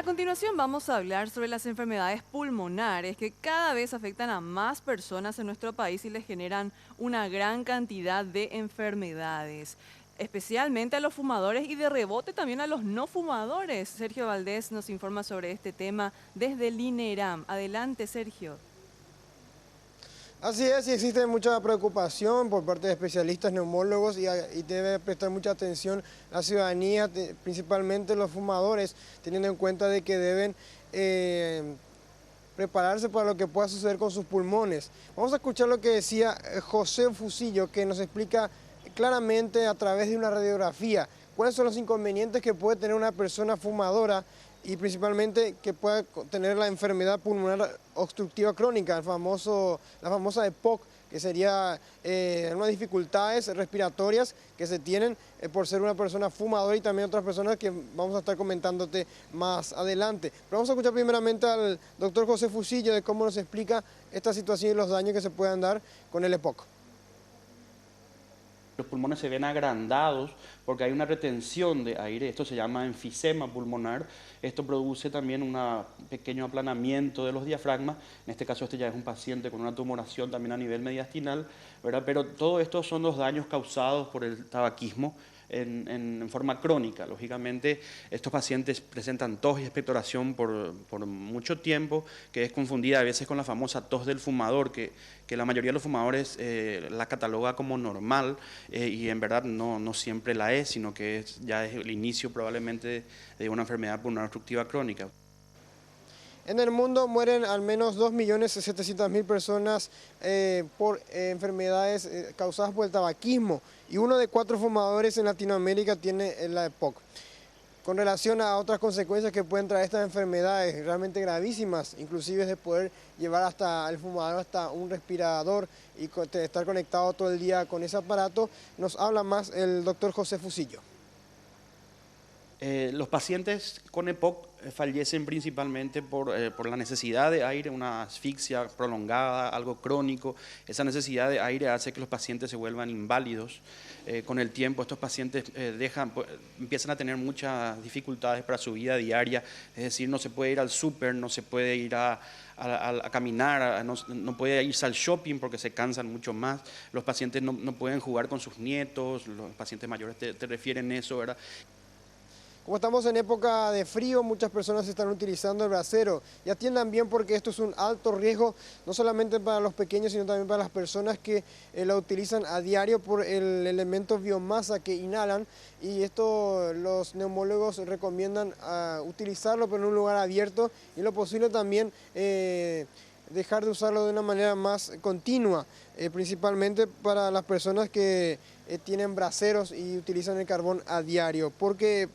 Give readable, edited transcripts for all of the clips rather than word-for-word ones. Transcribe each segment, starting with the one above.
A continuación vamos a hablar sobre las enfermedades pulmonares que cada vez afectan a más personas en nuestro país y les generan una gran cantidad de enfermedades, especialmente a los fumadores y de rebote también a los no fumadores. Sergio Valdés nos informa sobre este tema desde el INERAM. Adelante, Sergio. Así es, y existe mucha preocupación por parte de especialistas neumólogos y debe prestar mucha atención la ciudadanía, principalmente los fumadores, teniendo en cuenta de que deben prepararse para lo que pueda suceder con sus pulmones. Vamos a escuchar lo que decía José Fusillo, que nos explica claramente a través de una radiografía cuáles son los inconvenientes que puede tener una persona fumadora y principalmente que pueda tener la enfermedad pulmonar obstructiva crónica, la famosa EPOC, que sería unas dificultades respiratorias que se tienen por ser una persona fumadora y también otras personas que vamos a estar comentándote más adelante. Pero vamos a escuchar primeramente al doctor José Fusillo de cómo nos explica esta situación y los daños que se puedan dar con el EPOC. Los pulmones se ven agrandados porque hay una retención de aire, esto se llama enfisema pulmonar, esto produce también un pequeño aplanamiento de los diafragmas, en este caso este ya es un paciente con una tumoración también a nivel mediastinal, ¿verdad? Pero todo esto son los daños causados por el tabaquismo en forma crónica. Lógicamente, estos pacientes presentan tos y expectoración por mucho tiempo, que es confundida a veces con la famosa tos del fumador, que la mayoría de los fumadores la cataloga como normal y en verdad no siempre la es, sino que ya es el inicio probablemente de una enfermedad pulmonar obstructiva crónica. En el mundo mueren al menos 2.700.000 personas por enfermedades causadas por el tabaquismo y 1 de 4 fumadores en Latinoamérica tiene la EPOC. Con relación a otras consecuencias que pueden traer estas enfermedades realmente gravísimas, inclusive de poder llevar hasta el fumador hasta un respirador y estar conectado todo el día con ese aparato, nos habla más el doctor José Fusillo. Los pacientes con EPOC fallecen principalmente por la necesidad de aire, una asfixia prolongada, algo crónico. Esa necesidad de aire hace que los pacientes se vuelvan inválidos. Con el tiempo estos pacientes empiezan a tener muchas dificultades para su vida diaria, es decir, no se puede ir al súper, no se puede ir a caminar, no puede irse al shopping porque se cansan mucho más. Los pacientes no pueden jugar con sus nietos, los pacientes mayores te refieren eso, ¿verdad? Como estamos en época de frío, muchas personas están utilizando el brasero y atiendan bien porque esto es un alto riesgo, no solamente para los pequeños, sino también para las personas que lo utilizan a diario por el elemento biomasa que inhalan y esto los neumólogos recomiendan utilizarlo pero en un lugar abierto y lo posible también dejar de usarlo de una manera más continua, principalmente para las personas que tienen braseros y utilizan el carbón a diario, porque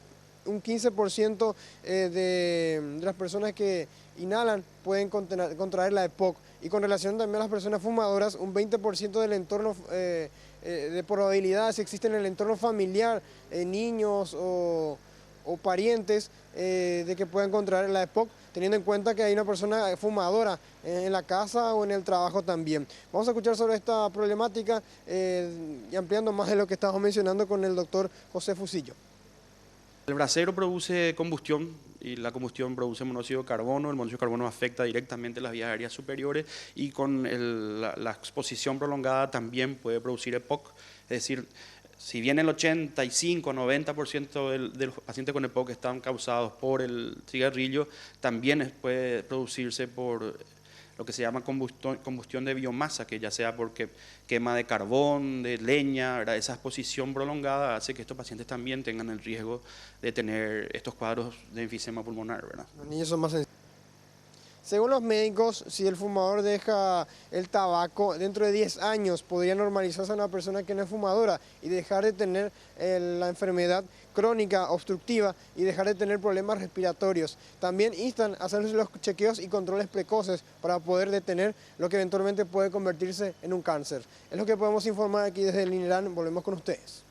un 15% de las personas que inhalan pueden contraer la EPOC. Y con relación también a las personas fumadoras, un 20% del entorno de probabilidades existe en el entorno familiar, niños o parientes de que puedan contraer la EPOC, teniendo en cuenta que hay una persona fumadora en la casa o en el trabajo también. Vamos a escuchar sobre esta problemática y ampliando más de lo que estamos mencionando con el doctor José Fusillo. El brasero produce combustión y la combustión produce monóxido de carbono. El monóxido de carbono afecta directamente las vías aéreas superiores y con la exposición prolongada también puede producir EPOC. Es decir, si bien el 85-90% de los pacientes con EPOC están causados por el cigarrillo, también puede producirse por lo que se llama combustión de biomasa, que ya sea porque quema de carbón, de leña, ¿verdad? Esa exposición prolongada hace que estos pacientes también tengan el riesgo de tener estos cuadros de enfisema pulmonar, ¿verdad? Los niños son más sensibles. Según los médicos, si el fumador deja el tabaco, dentro de 10 años podría normalizarse a una persona que no es fumadora y dejar de tener la enfermedad crónica obstructiva y dejar de tener problemas respiratorios. También instan a hacerse los chequeos y controles precoces para poder detener lo que eventualmente puede convertirse en un cáncer. Es lo que podemos informar aquí desde el INERAM. Volvemos con ustedes.